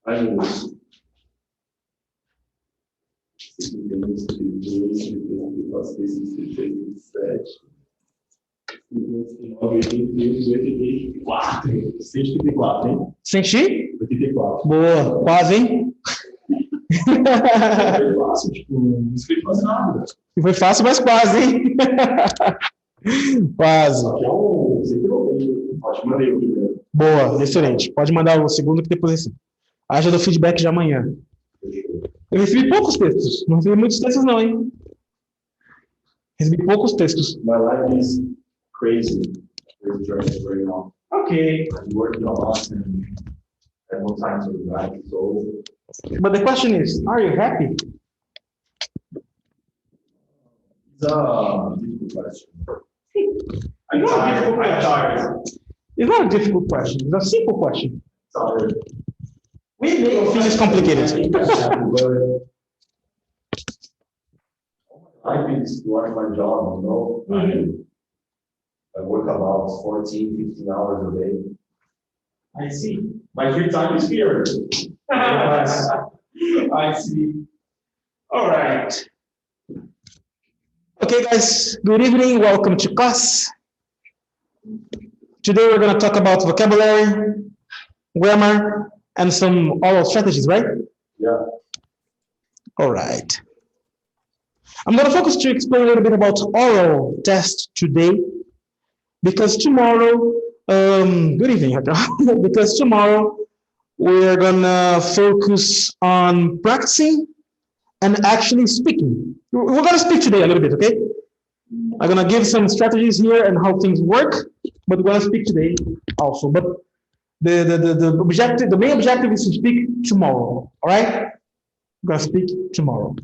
Ajuda. 52, 52, 54, 57, 59, 84. 134, hein? 184. Boa, quase, hein? Foi fácil, tipo, não escrevi quase nada. Foi fácil, mas quase, hein? Quase. Só que é um. Você tirou bem. Pode mandar o primeiro. Boa, excelente. Pode mandar o segundo que depois assim. Haja do feedback de amanhã. Eu recebi poucos textos. Não recebi muitos textos, não, hein? Recebi poucos textos. My life is crazy. There's journey going on. Okay. I'm working a lot and I have no time to write, so. But the question is, are you happy? It's a difficult question. I'm tired. It's not a difficult question. It's a simple question. Sorry. We make things complicated. Life is to work my job, you know. I work about 14, 15 hours a day. I see. My free time is here. Yes. I see. All right. Okay, guys. Good evening. Welcome to class. Today we're going to talk about vocabulary, grammar, and some oral strategies, right? Yeah. All right. I'm going to focus to explain a little bit about oral test today, because tomorrow, good evening, because tomorrow we're going to focus on practicing and actually speaking. We're going to speak today a little bit, okay? I'm going to give some strategies here and how things work, but we're going to speak today also. But the objective, the main objective is to speak tomorrow, all right? We're going to speak tomorrow.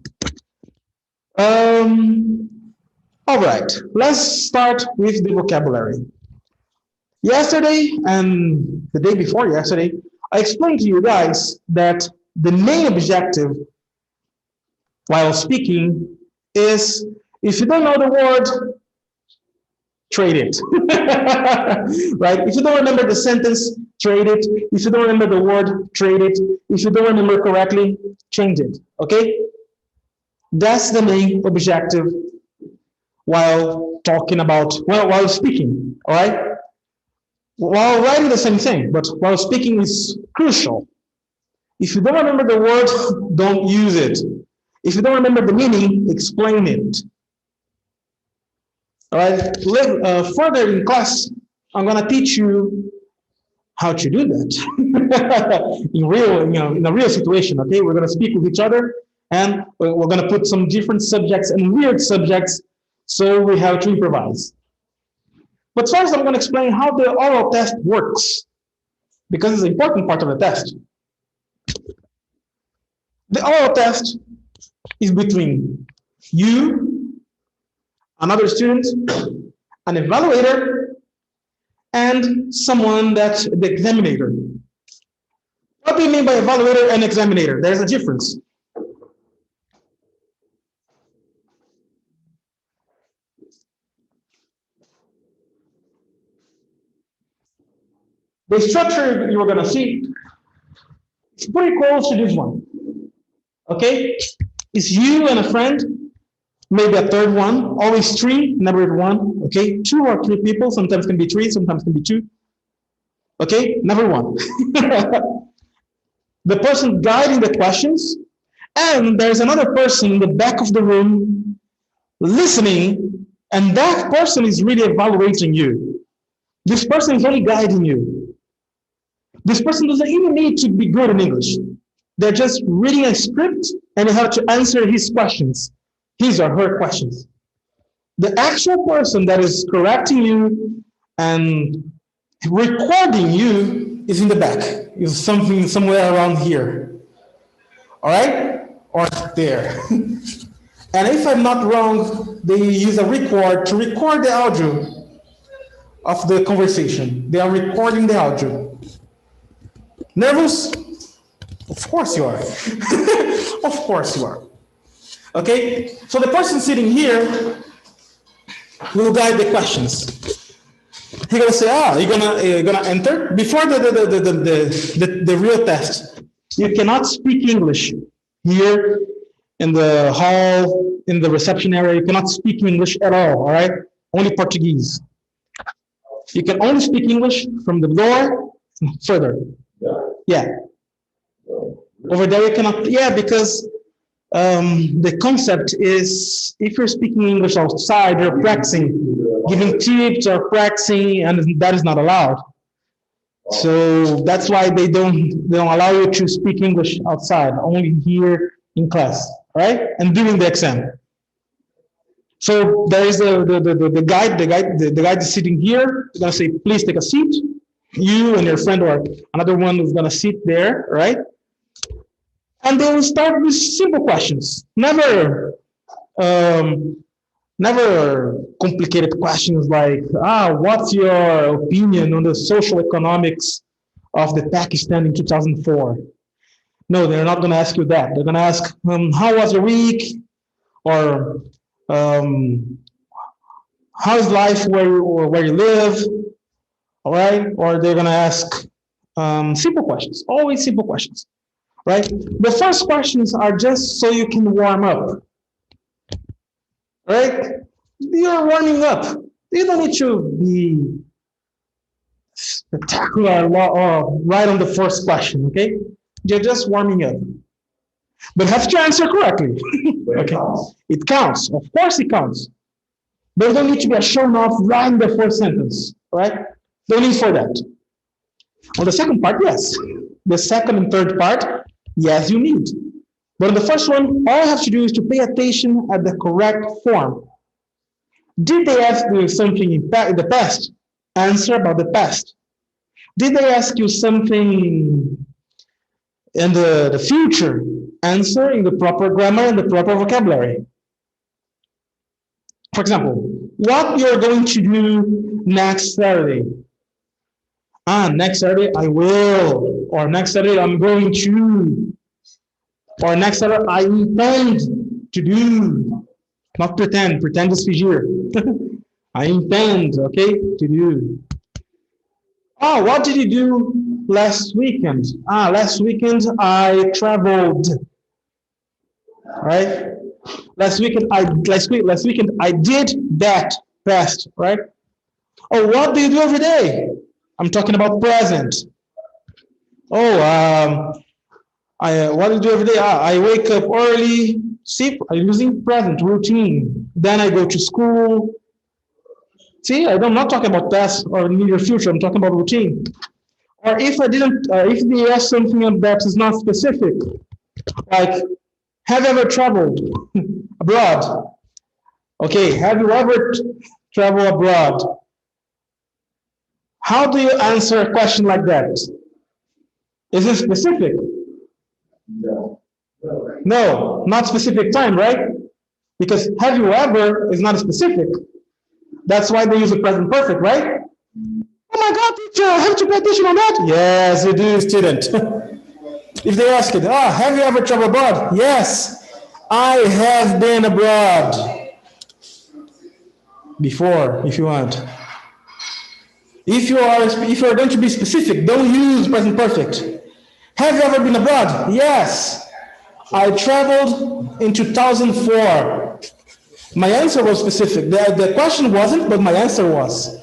All right, let's start with the vocabulary. Yesterday and the day before yesterday, I explained to you guys that the main objective while speaking is, if you don't know the word, trade it. Right? If you don't remember the sentence, trade it. If you don't remember the word, trade it. If you don't remember correctly, change it. Okay? That's the main objective while talking about, well, while speaking, all right? While writing, the same thing, but while speaking is crucial. If you don't remember the word, don't use it. If you don't remember the meaning, explain it. All right, further in class, I'm going to teach you how to do that in a real situation. Okay, we're going to speak with each other, and we're going to put some different subjects and weird subjects, so we have to improvise. But first, I'm going to explain how the oral test works, because it's an important part of the test. The oral test is between you, another student, an evaluator, and someone that's the examiner. What do you mean by evaluator and examiner? There's a difference. The structure you're going to see is pretty close to this one. Okay? It's you and a friend, maybe a third one, always three, never one. Okay? 2 or 3 people, sometimes can be 3, sometimes can be 2. Okay? Never one. The person guiding the questions, and there's another person in the back of the room listening, and that person is really evaluating you. This person is only guiding you. This person doesn't even need to be good in English. They're just reading a script and you have to answer his questions, his or her questions. The actual person that is correcting you and recording you is in the back, is something somewhere around here. All right? Or there. And if I'm not wrong, they use a record to record the audio of the conversation. They are recording the audio. Nervous? Of course you are. Of course you are. Okay? So the person sitting here will guide the questions. He's gonna say, you're gonna enter before the real test. You cannot speak English here in the hall, in the reception area. You cannot speak English at all right? Only Portuguese. You can only speak English from the door further. Yeah. Over there you cannot, yeah, because the concept is if you're speaking English outside, you're practicing, giving tips or practicing, and that is not allowed. So that's why they don't allow you to speak English outside, only here in class, right? And during the exam. So there is the guide is sitting here. He's gonna say, please take a seat. You and your friend or another one is gonna sit there, right? And they will start with simple questions. Never complicated questions like, what's your opinion on the social economics of the Pakistan in 2004? No, they're not going to ask you that. They're going to ask, how was your week? Or how's life where you live? All right? Or they're going to ask simple questions, always simple questions, right? The first questions are just so you can warm up. Right? You're warming up. You don't need to be spectacular right on the first question, okay? You're just warming up. But have to answer correctly. Okay? It counts. Of course it counts. But you don't need to be shown off right in the first sentence, right? No need for that. On the second part, yes. The second and third part, yes, you need. But in the first one, all you have to do is to pay attention at the correct form. Did they ask you something in the past? Answer about the past. Did they ask you something in the future? Answer in the proper grammar and the proper vocabulary. For example, what you're going to do next Saturday? Next Saturday I will. Or next Saturday I'm going to. Or next Saturday I intend to do. Not pretend. Pretend is fingir. I intend, okay, to do. What did you do last weekend? Last weekend I traveled. Right? Last weekend I did that past, right? What do you do every day? I'm talking about present. What do you do every day? I wake up early. See, I'm using present, routine. Then I go to school. See, I'm not talking about past or near future. I'm talking about routine. Or if they ask something that is not specific, like, have you ever traveled abroad? Okay, have you ever traveled abroad? How do you answer a question like that? Is it specific? No, not specific time, right? Because have you ever is not specific. That's why they use the present perfect, right? Oh my God, teacher, I have to pay attention on that. Yes, you do, student. If they ask it, have you ever traveled abroad? Yes, I have been abroad. Before, if you want. If you are going to be specific, don't use present perfect. Have you ever been abroad? Yes. I traveled in 2004. My answer was specific. The question wasn't, but my answer was.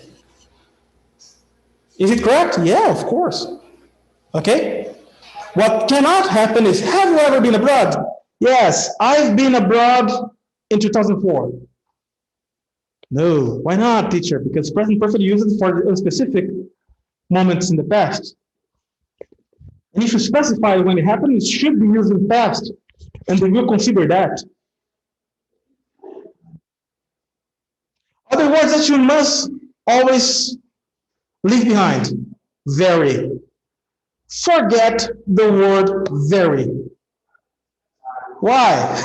Is it correct? Yeah, of course. Okay? What cannot happen is, have you ever been abroad? Yes, I've been abroad in 2004. No, why not, teacher? Because present perfect uses for specific moments in the past. And if you specify when it happened, it should be used in past, and they will consider that. Other words that you must always leave behind. Very. Forget the word very. Why?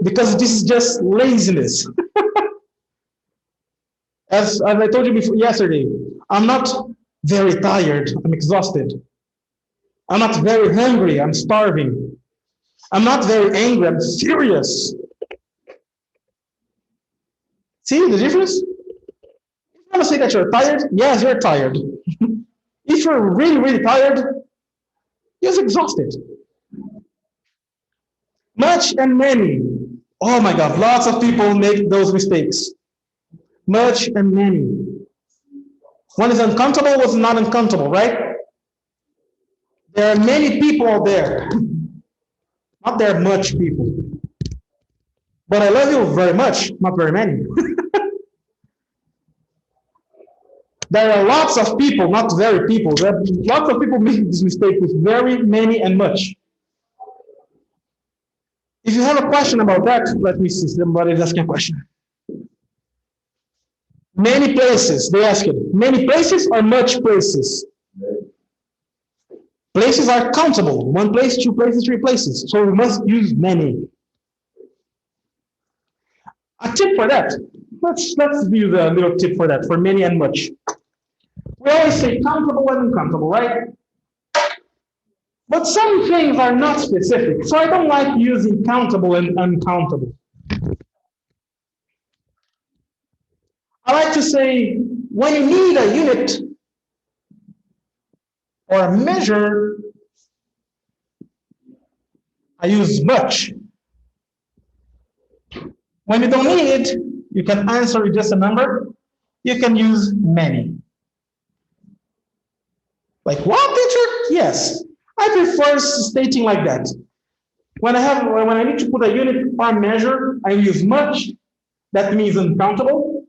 Because this is just laziness. As I told you before yesterday, I'm not very tired, I'm exhausted. I'm not very hungry, I'm starving. I'm not very angry, I'm furious. See the difference? If you want to say that you're tired, yes, you're tired. If you're really, really tired, you're exhausted. Much and many. Oh my God, lots of people make those mistakes. Much and many. One is uncountable, one is not uncountable, right? There are many people out there. Not there are much people. But I love you very much, not very many. There are lots of people, not very people. There are lots of people make this mistake with very, many, and much. If you have a question about that, let me see. Somebody is asking a question. Many places, they ask it. Many places or much places? Places are countable. One place, two places, three places. So we must use many. A tip for that. Let's use a little tip for that, for many and much. We always say countable and uncountable, right? But some things are not specific, so I don't like using countable and uncountable. I like to say, when you need a unit or a measure, I use much. When you don't need it, you can answer with just a number. You can use many. Like, what, teacher? Yes. I prefer stating like that. When I need to put a unit or measure, I use much. That means uncountable.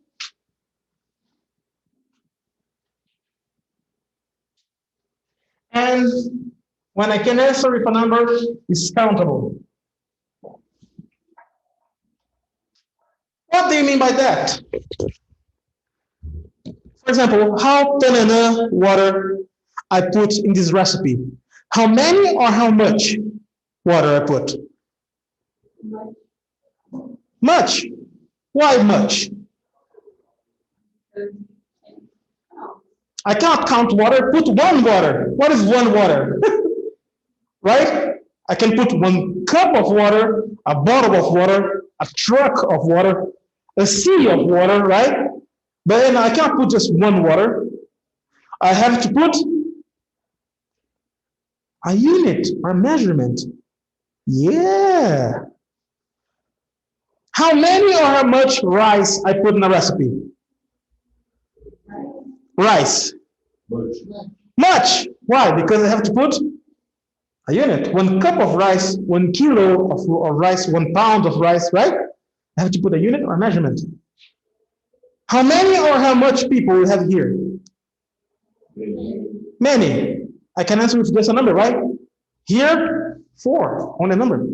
And when I can answer with a number, it's countable. What do you mean by that? For example, how tanana water I put in this recipe? How many or how much water I put? Much. Why much? I cannot count water, put one water. What is one water? Right? I can put 1 cup of water, a bottle of water, a truck of water, a sea of water, right? But then I cannot put just one water. I have to put a unit or measurement. Yeah. How many or how much rice I put in a recipe? Rice. Much. Why? Because I have to put a unit. 1 cup of rice, 1 kilo of rice, 1 pound of rice, right? I have to put a unit or measurement. How many or how much people we have here? Many. I can answer with just a number, right? Here, 4 on a number.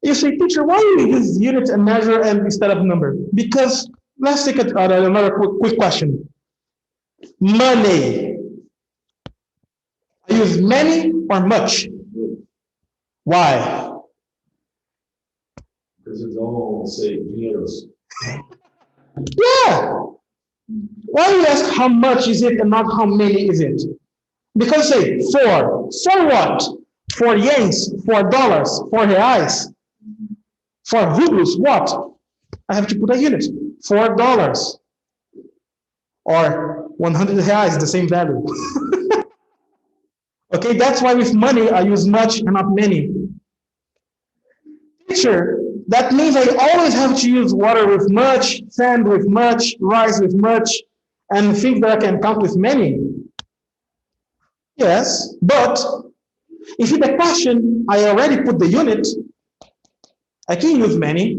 You say, teacher, why you use unit and measure and instead of number? Because let's take another quick question. Money. I use many or much? Why? Because it's all say years. Yeah. Why do you ask how much is it and not how many is it? Because say 4. For what? 4 yens, $4, 4 reais. For rublos, what? I have to put a unit. $4. Or 100 reais, the same value. Okay, that's why with money I use much and not many. Teacher, that means I always have to use water with much, sand with much, rice with much, and things that I can count with many. Yes, but if in the question I already put the unit, I can use many.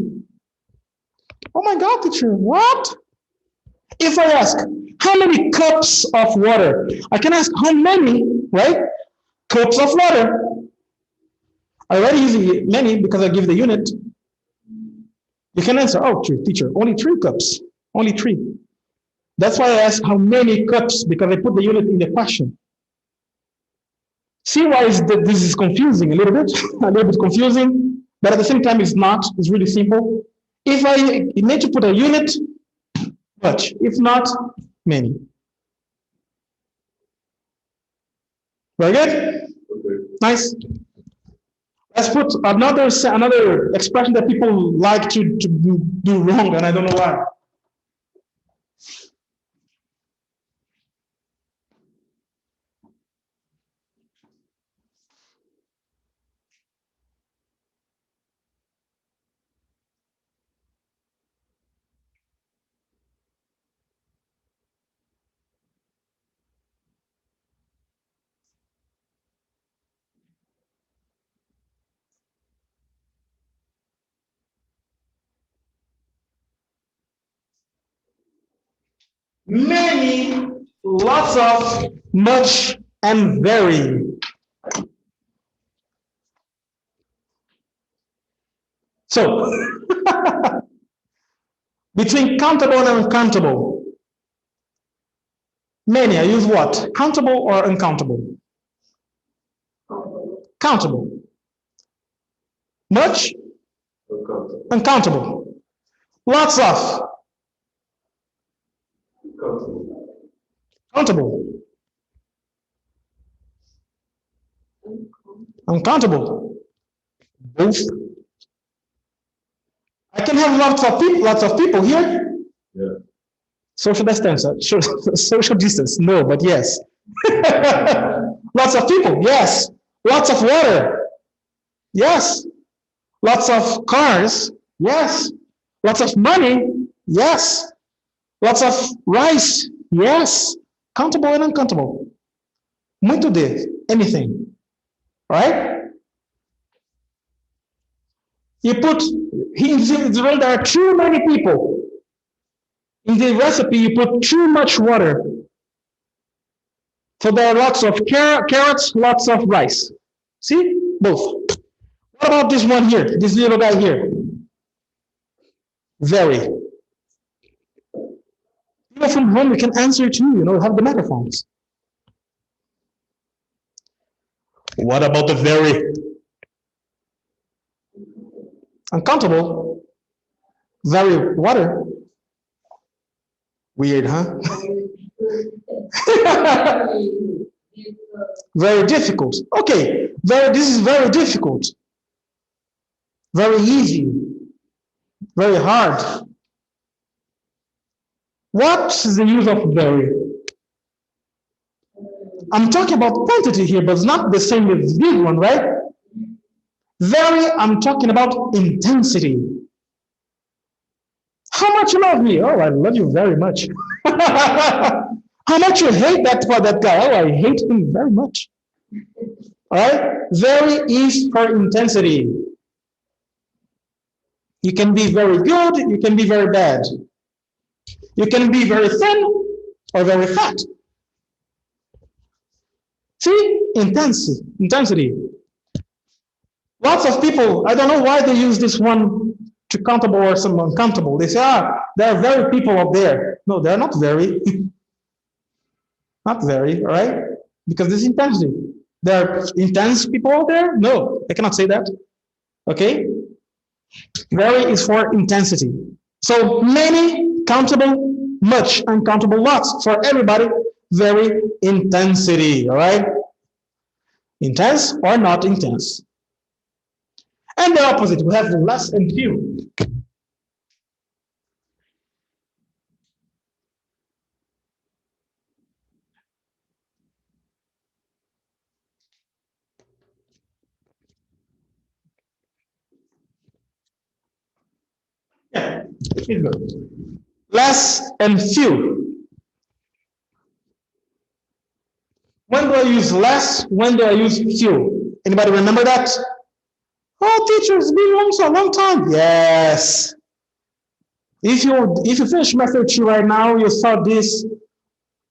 Oh my God, teacher, what? If I ask, how many cups of water? I can ask how many, right? Cups of water. I already use many because I give the unit. You can answer, oh, teacher, only 3 cups. Only 3. That's why I ask how many cups, because I put the unit in the question. See why this is confusing a little bit? A little bit confusing, but at the same time it's not. It's really simple. If I need to put a unit, much. If not, many. Very good? Nice. Let's put another expression that people like to do wrong, and I don't know why. Many, lots of, much, and very. So, between countable and uncountable, many, I use what? Countable or uncountable? Countable. Much? Uncountable. Lots of? Countable. Uncountable. Both. I can have lots of people here. Yeah. Social distance, social distance, no, but yes. Lots of people, yes. Lots of water, yes. Lots of cars, yes. Lots of money, yes. Lots of rice, yes. Countable and uncountable. Muito de, anything, right? You put, when there are too many people, in the recipe you put too much water. So there are lots of carrots, lots of rice. See? Both. What about this one here? This little guy here? Very. People from home, you can answer too, have the microphones. What about the very? Uncountable. Very water. Weird, huh? Very difficult. Okay, this is very difficult. Very easy. Very hard. What's the use of very? I'm talking about quantity here, but it's not the same with big one, right? Very, I'm talking about intensity. How much you love me? Oh, I love you very much. How much you hate that for that guy? Oh, I hate him very much. All right? Very is for intensity. You can be very good, you can be very bad. You can be very thin or very fat. See? Intensity. Lots of people, I don't know why they use this one to countable or some uncountable. They say, there are very people up there. No, they're not very. Not very, all right? Because this is intensity. There are intense people out there? No, I cannot say that. Okay? Very is for intensity. So many, countable, much, uncountable, lots. For everybody, very intensity, all right? Intense or not intense. And the opposite, we have less and few. Yeah, it's good. Less and few. When do I use less? When do I use few? Anybody remember that? Oh, teacher, it's been a long time. Yes. If you finish method 2 right now, you saw this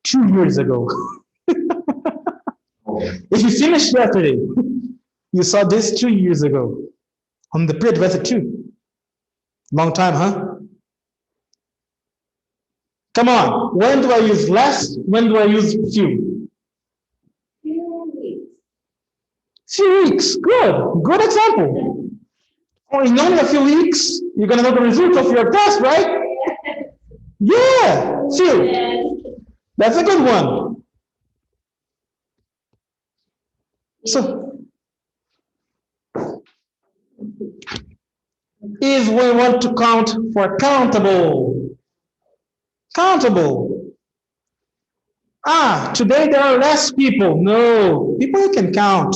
2 years ago. If you finished yesterday, you saw this 2 years ago on the period method 2. Long time, huh? Come on. When do I use less? When do I use few? Few weeks. Good example. Oh, in only a few weeks, you're going to know the result of your test, right? Yeah, few. That's a good one. So, if we want to count for countable. Today there are less people. No, people you can count.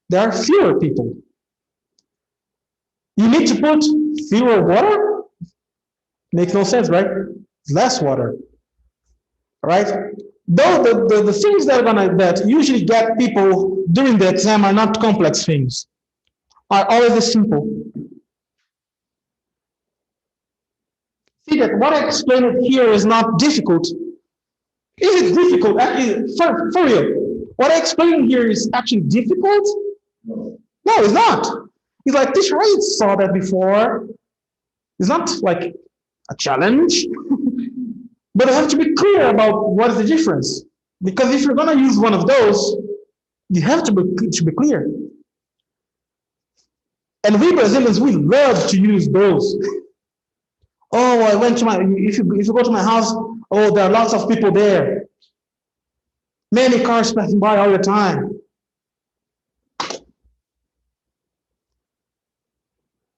There are fewer people. You need to put fewer water? Makes no sense, right? Less water. Right? Though the things that usually get people during the exam are not complex things, are always simple. See that what I explained here is not difficult, Is it difficult? Actually, for real, what I explained here is actually difficult? No. No, it's not. It's like, teacher, I saw that before. It's not like a challenge, but I have to be clear about what is the difference. Because if you're going to use one of those, you have to be clear. And we Brazilians, we love to use those. Oh, I went to if you go to my house, oh, there are lots of people there. Many cars passing by all the time.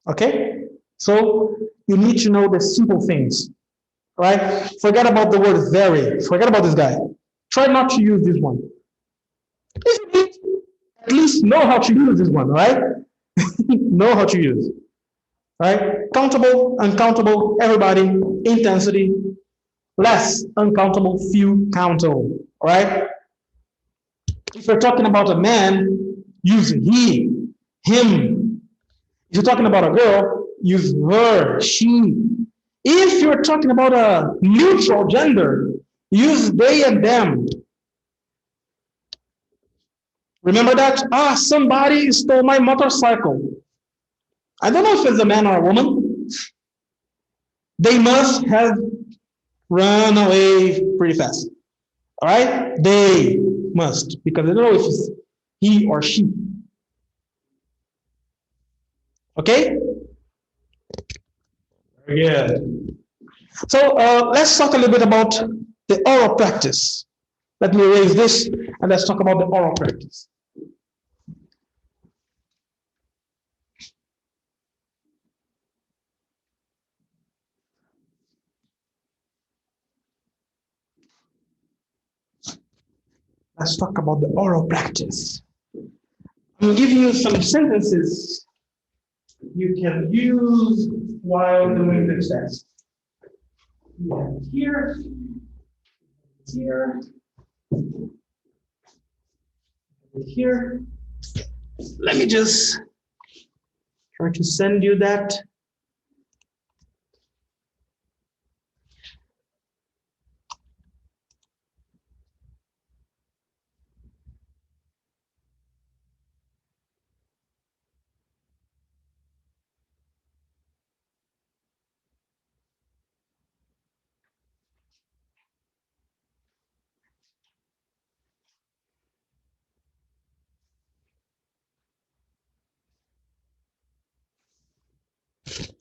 Okay? So you need to know the simple things. Right? Forget about the word very. Forget about this guy. Try not to use this one. If you need, at least know how to use this one, right? Know how to use. Right? Countable, uncountable, everybody, intensity, less, uncountable, few, countable. Right? If you're talking about a man, use he, him. If you're talking about a girl, use her, she. If you're talking about a neutral gender, use they and them. Remember that? Ah, somebody stole my motorcycle. I don't know if it's a man or a woman. They must have run away pretty fast. All right? They must, because I don't know if it's he or she. Okay? Very good. So let's talk a little bit about the oral practice. Let me erase this and let's talk about the oral practice. Let's talk about the oral practice. I'm giving you some sentences you can use while doing the test. You have it here, here. Let me just try to send you that.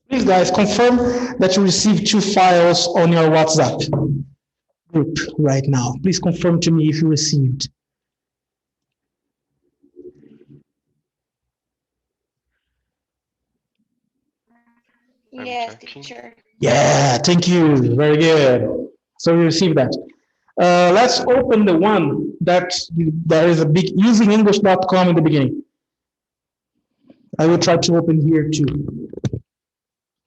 Please, guys, confirm that you received 2 files on your WhatsApp group right now. Please confirm to me if you received. Yes, teacher. Yeah, thank you. Very good. So you received that. Let's open the one that there is a big usingenglish.com in the beginning. I will try to open here too.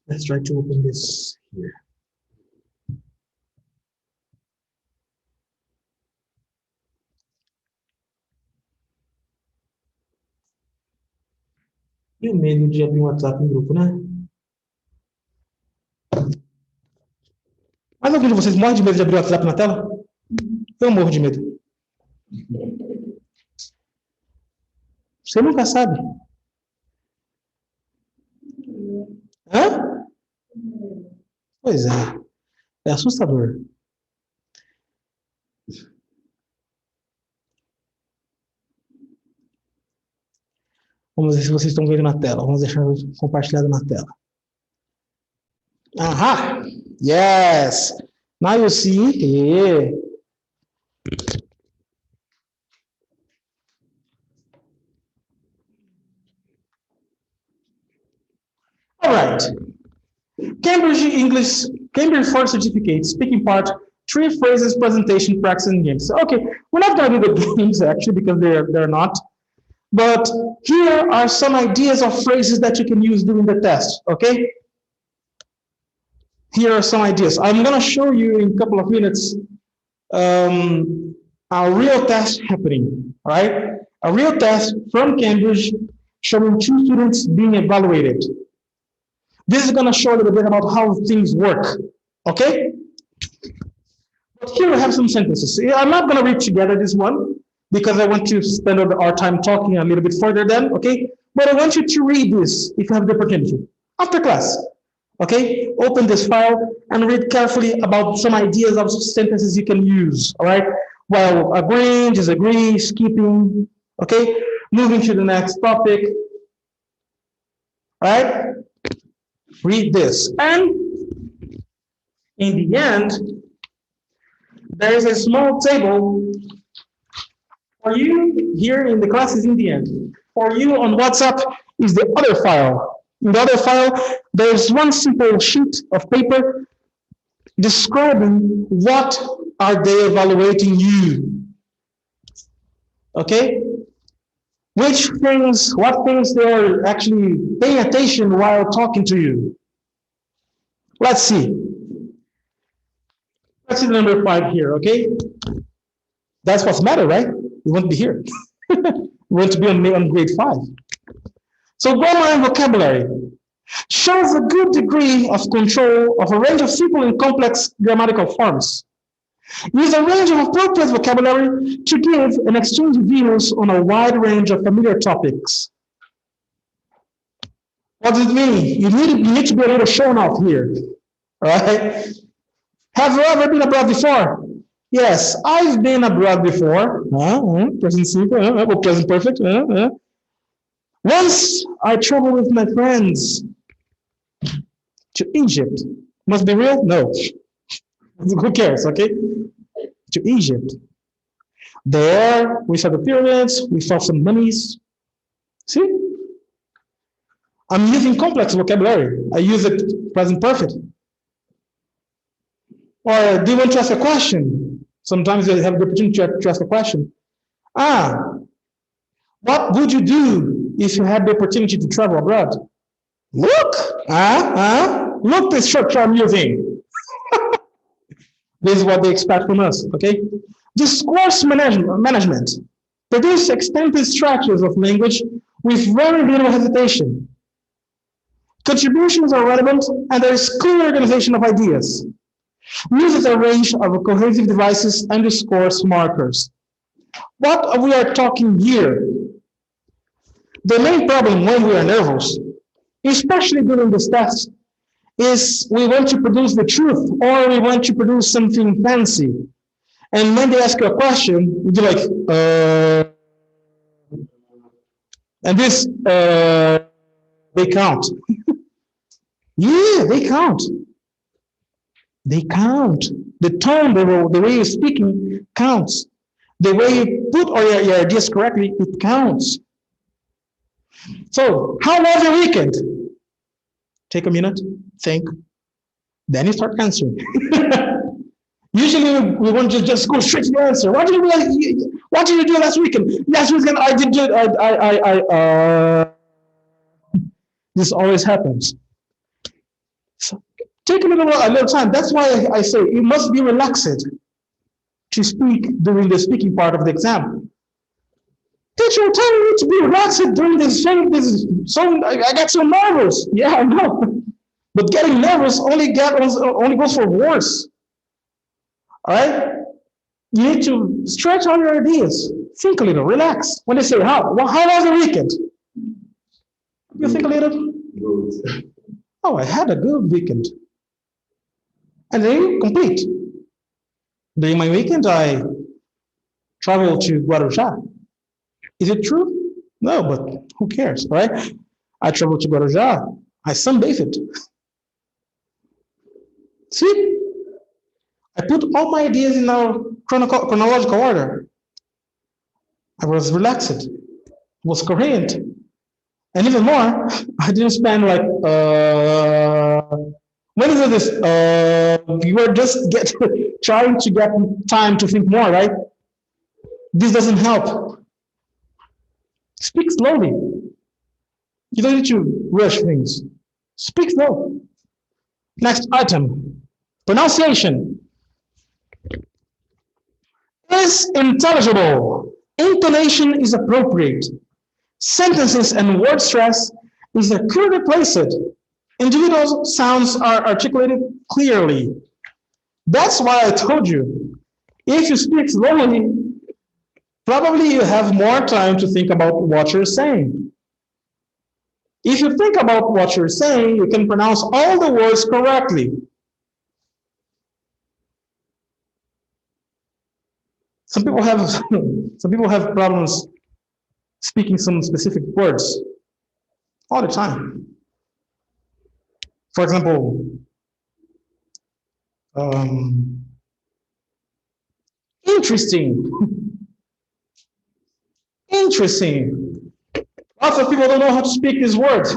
Let's try to open this here. E o medo de abrir um WhatsApp em grupo, né? Mas alguém de vocês morre de medo de abrir o WhatsApp na tela? Eu morro de medo. Você nunca sabe. Hã? Pois é. É assustador. Vamos ver se vocês estão vendo na tela. Vamos deixar compartilhado na tela. Aha! Yes! Now you see. Yeah. All right. Cambridge English, Cambridge 4 certificate, speaking part, 3 phrases, presentation, practice, and games. Okay, we're not going to do the games actually because they're not. But here are some ideas of phrases that you can use during the test, okay? Here are some ideas. I'm going to show you in a couple of minutes a real test happening, all right? A real test from Cambridge showing 2 students being evaluated. This is going to show a little bit about how things work, okay? Here we have some sentences. I'm not going to read together this one because I want to spend our time talking a little bit further then, okay? But I want you to read this if you have the opportunity after class, okay? Open this file and read carefully about some ideas of sentences you can use, all right? While agreeing, disagree, skipping, okay? Moving to the next topic, all right? Read this. And in the end, there is a small table for you here in the classes in the end. For you on WhatsApp is the other file. In the other file, there's one simple sheet of paper describing what are they evaluating you. Okay? What things they are actually paying attention while talking to you. Let's see. Let's see the number 5 here, okay? That's what's matter, right? You won't be here. You want to be on grade 5. So grammar and vocabulary shows a good degree of control of a range of simple and complex grammatical forms. Use a range of appropriate vocabulary to give and exchange views on a wide range of familiar topics. What does it mean? You need to be a little shown off here, all right? Have you ever been abroad before? Yes, I've been abroad before. Present simple, present perfect. Once I traveled with my friends to Egypt. Must be real? No. Who cares, okay? To Egypt. There, we saw the pyramids, we saw some mummies. See? I'm using complex vocabulary. I use it present perfect. Or do you want to ask a question? Sometimes you have the opportunity to ask a question. What would you do if you had the opportunity to travel abroad? Look, look this structure I'm using. This is what they expect from us, okay? Discourse management. Produce extensive structures of language with very little hesitation. Contributions are relevant and there is clear organization of ideas. Uses a range of cohesive devices and discourse markers. What we are talking here? The main problem when we are nervous, especially during this test, is we want to produce the truth or we want to produce something fancy. And when they ask you a question, you do like, and this, they count. Yeah, they count. They count. The tone, the way you're speaking counts. The way you put all your ideas correctly, it counts. So, how was your weekend? Take a minute, think, then you start answering. Usually, we want to just go straight to the answer. What did you do last weekend? Last weekend, I did it. This always happens. So, take a little time. That's why I say you must be relaxed to speak during the speaking part of the exam. Teacher, tell me to be relaxed during this thing. I got so nervous. Yeah, I know. But getting nervous only goes for worse. All right? You need to stretch all your ideas. Think a little, relax. When they say, how was the weekend? You think a little? Good. Oh, I had a good weekend. And then complete. During my weekend, I traveled to Guarujá. Is it true? No, but who cares, right? I traveled to Guarujá. I sunbathed. See? I put all my ideas in our chronological order. I was relaxed, was coherent. And even more, I didn't spend like, when is this? You were just trying to get time to think more, right? This doesn't help. Speak slowly. You don't need to rush things. Speak slow. Next item. Pronunciation. Is intelligible. Intonation is appropriate. Sentences and word stress is accurately placed. Individual sounds are articulated clearly. That's why I told you, if you speak slowly, probably you have more time to think about what you're saying. If you think about what you're saying, you can pronounce all the words correctly. Some people have problems speaking some specific words all the time. For example, interesting. Interesting. Lots of people don't know how to speak these words.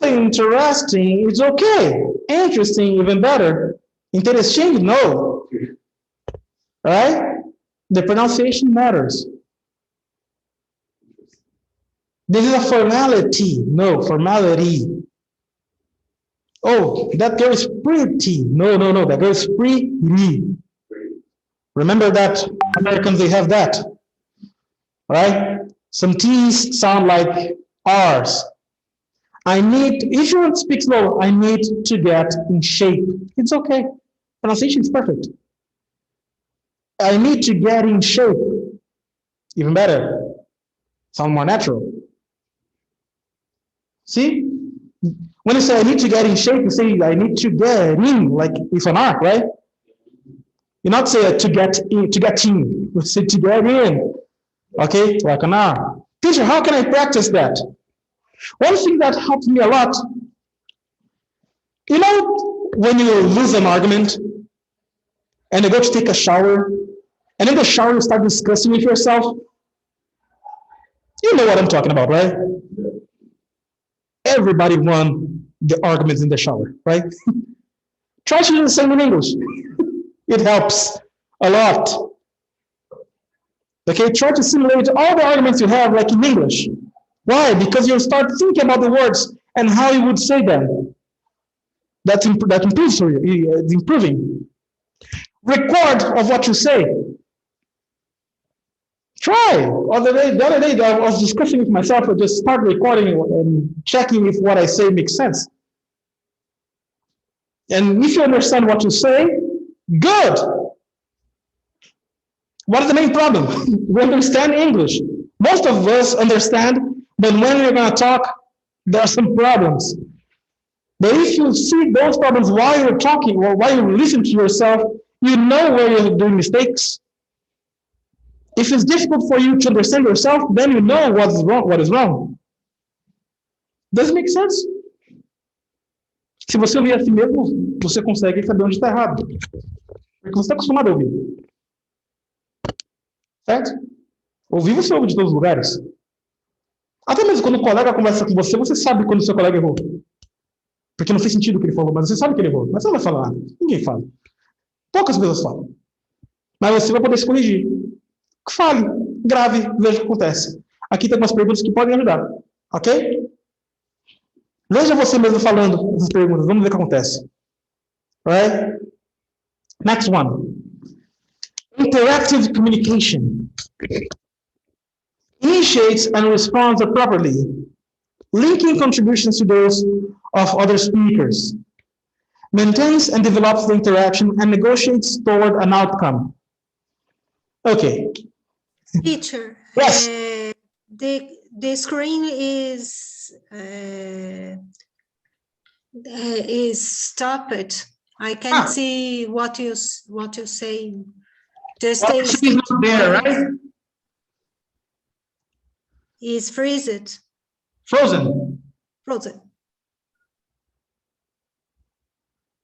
Interesting is okay. Interesting, even better. Interesting, no. Right? The pronunciation matters. This is a formality. No, formality. Oh, that girl is pretty. No, that girl is pretty. Remember that Americans, they have that. Right? Some T's sound like R's. If you want to speak slow, I need to get in shape. It's okay. Pronunciation is perfect. I need to get in shape. Even better. Sound more natural. See? When you say I need to get in shape, you say I need to get in, like it's an R, right? You not say to get in, you say to get in. Okay, like an R. Teacher, how can I practice that? One thing that helps me a lot, you know, when you lose an argument and you go to take a shower, and in the shower you start discussing with yourself, you know what I'm talking about, right? Everybody won the arguments in the shower, right? Try to do the same in English. It helps a lot. Okay, try to simulate all the arguments you have like in English. Why? Because you start thinking about the words and how you would say them. That improves for you. It's improving. Record of what you say. Try. The other day, I was discussing with myself. I just start recording and checking if what I say makes sense. And if you understand what you say, good. What is the main problem? We understand English. Most of us understand, but when we're going to talk, there are some problems. But if you see those problems while you're talking or while you listen to yourself, you know where you're doing mistakes. If it's difficult for you to understand yourself, then you know what is wrong. Does it make sense? Se você ouvir a si mesmo, você consegue saber onde está errado. Porque você está acostumado a ouvir. Certo? Ouvir você ouve de todos os lugares. Até mesmo quando o colega conversa com você, você sabe quando o seu colega errou. Porque não fez sentido o que ele falou, mas você sabe que ele errou. Mas você não vai falar. Ninguém fala. Poucas pessoas falam. Mas você vai poder se corrigir. Fale, grave, veja o que acontece. Aqui tem algumas perguntas que podem ajudar. Ok? Veja você mesmo falando essas perguntas. Vamos ver o que acontece. Right? Next one. Interactive communication. Initiates and responds appropriately, linking contributions to those of other speakers, maintains and develops the interaction, and negotiates toward an outcome. Okay. Teacher, yes. The screen is stopped. I can't see what you say. Just she's not there, right? Is freezed. Frozen. Frozen.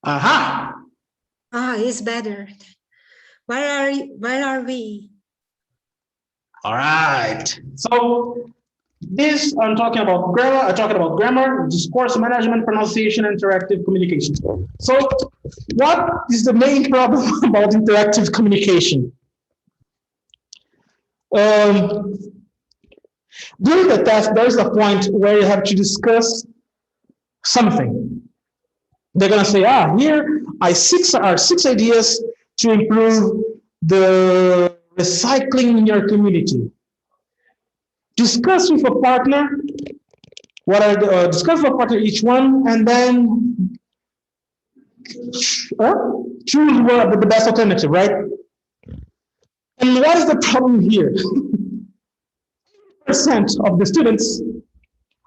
Aha. It's better. Where are we? All right. So this I'm talking about grammar, discourse management, pronunciation, interactive communication. So what is the main problem about interactive communication? During the test, there is a point where you have to discuss something. They're going to say, here are six ideas to improve the recycling in your community. Discuss with a partner discuss with a partner each one, and then Choose the best alternative, right? And what is the problem here? Percent of the students,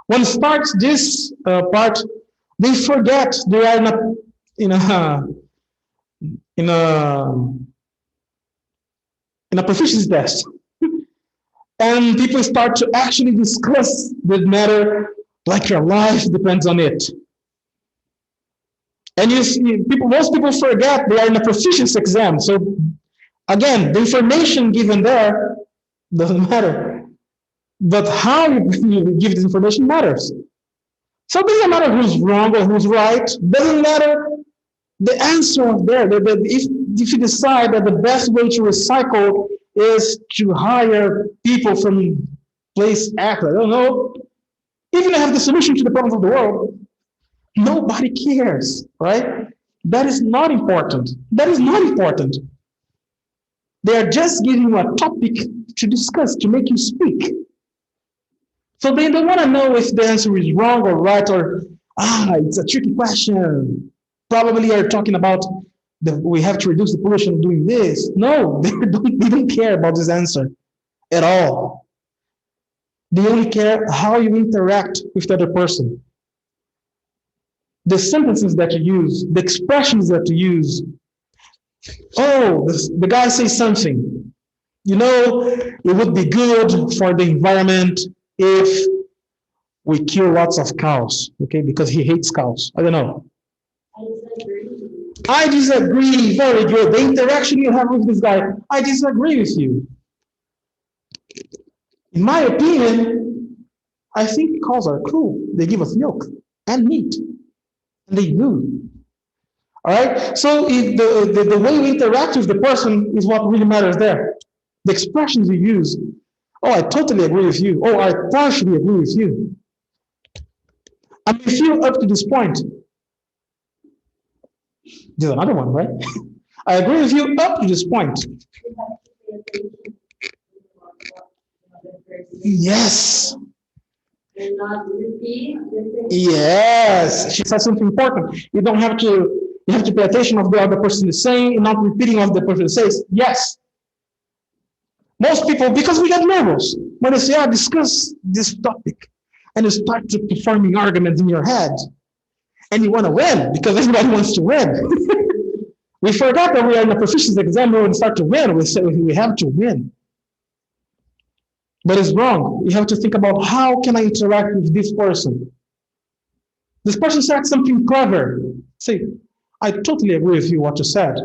when starts this part, they forget they are not in a proficiency test, and people start to actually discuss the matter like your life depends on it. And you see, most people forget they are in a proficiency exam. So again, the information given there doesn't matter, but how you give this information matters. So it doesn't matter who's wrong or who's right. Doesn't matter the answer there. If you decide that the best way to recycle is to hire people from place X, I don't know. Even if I have the solution to the problems of the world, nobody cares, right? That is not important. That is not important. They are just giving you a topic to discuss, to make you speak. So they don't want to know if the answer is wrong or right, or, it's a tricky question. Probably you're talking about we have to reduce the pollution doing this. No, they don't care about this answer at all. They only care how you interact with the other person. The sentences that you use, the expressions that you use. Oh, the guy says something. It would be good for the environment if we kill lots of cows, okay? Because he hates cows. I don't know. I disagree. Very good. The interaction you have with this guy, I disagree with you. In my opinion, I think cows are cool. They give us milk and meat. And they do. All right? So the way we interact with the person is what really matters there. The expressions you use. Oh, I totally agree with you. Oh, I partially agree with you. I may feel up to this point. There's another one, right? I agree with you up to this point. Yes. Yes, she said something important. You have to pay attention of the other person is saying and not repeating what the person says. Yes. Most people, because we get nervous when they say, discuss this topic, and you start to performing arguments in your head, and you want to win because everybody wants to win. We forgot that we are in a proficiency exam when we start to win. We say we have to win. But it's wrong. You have to think about how can I interact with this person? This person said something clever. Say, I totally agree with you what you said.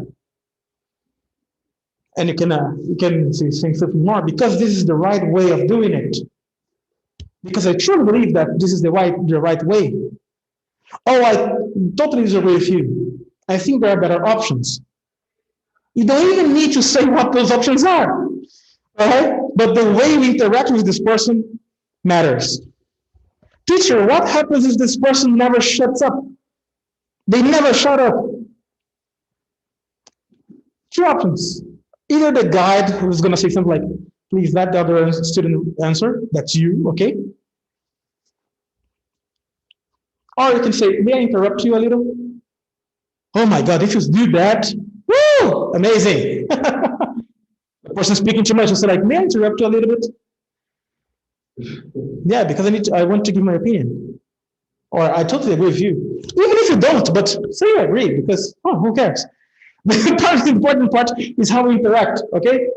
And you can say something more because this is the right way of doing it. Because I truly believe that this is the right way. Oh, I totally disagree with you. I think there are better options. You don't even need to say what those options are. All right? But the way we interact with this person matters. Teacher, what happens if this person never shuts up? They never shut up. Two options. Either the guide who's going to say something like, please let the other student answer. That's you, okay? Or you can say, may I interrupt you a little? Oh my God, if you do that, woo, amazing. The person speaking too much, you say like, may I interrupt you a little bit? Yeah, because I want to give my opinion. Or I totally agree with you. Even if you don't, but say you agree, because, who cares? The important part is how we interact, okay?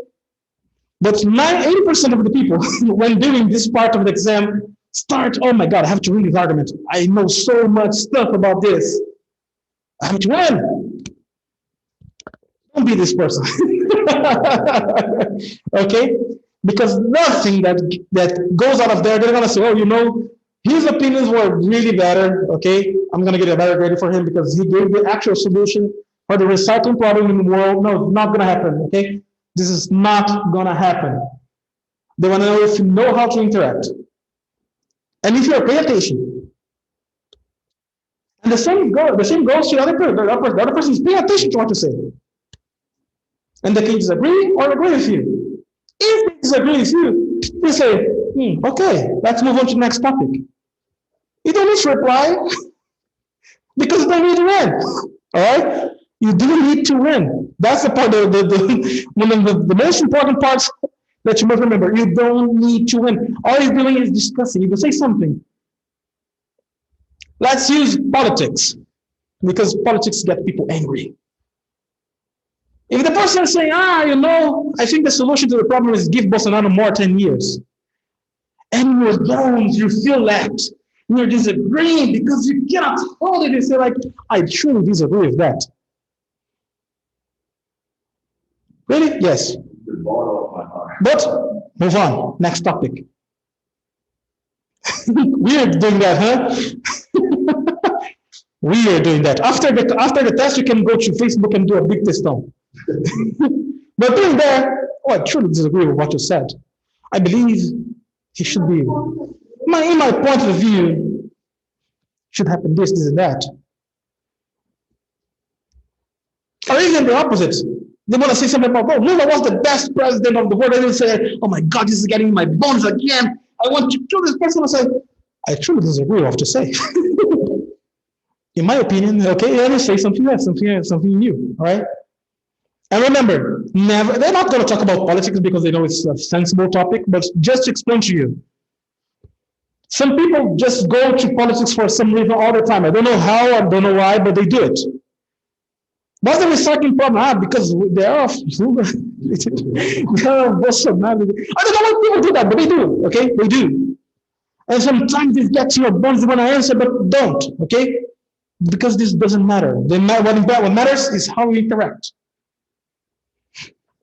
But 80% of the people, when doing this part of the exam, start, oh my God, I have to read this argument. I know so much stuff about this. I have to win. Don't be this person. Okay? Because nothing that goes out of there, they're going to say, oh, his opinions were really better, okay? I'm going to get a better grade for him because he gave the actual solution for the recycling problem in the world. No, it's not going to happen, okay? This is not going to happen. They want to know if you know how to interact. And if you're paying attention. And the same goes to the other person. The other person is paying attention to what you say. And they can disagree or agree with you. If they disagree with you, they say, okay, let's move on to the next topic. You don't need to reply because you don't need to win. All right? You do need to win. That's the part, one of the most important parts that you must remember. You don't need to win. All you're doing is discussing. You can say something. Let's use politics, because politics get people angry. If the person is saying, I think the solution to the problem is give Bolsonaro more 10 years, and in your bones, you feel that, and you're disagreeing because you cannot hold it and say, like, I truly disagree with that. Really? Yes. But move on. Next topic. We're doing that, huh? We are doing that. After the test, you can go to Facebook and do a big test on. But doing that, I truly disagree with what you said. I believe he should be, in my point of view, should happen this, and that. Or even the opposite. They want to say something about, Lula was the best president of the world. And they say, oh my God, this is getting in my bones again. I want to kill this person. I say, I truly disagree with what you say. In my opinion, okay, let me say something else, something new, all right? And remember, they're not going to talk about politics because they know it's a sensible topic, but just to explain to you. Some people just go to politics for some reason all the time. I don't know how, I don't know why, but they do it. What's the recycling problem? Because they are Bolsonaro. I don't know why people do that, but they do, okay? They do. And sometimes it gets your bones, you want to answer, but don't, okay? Because this doesn't matter. What matters is how we interact.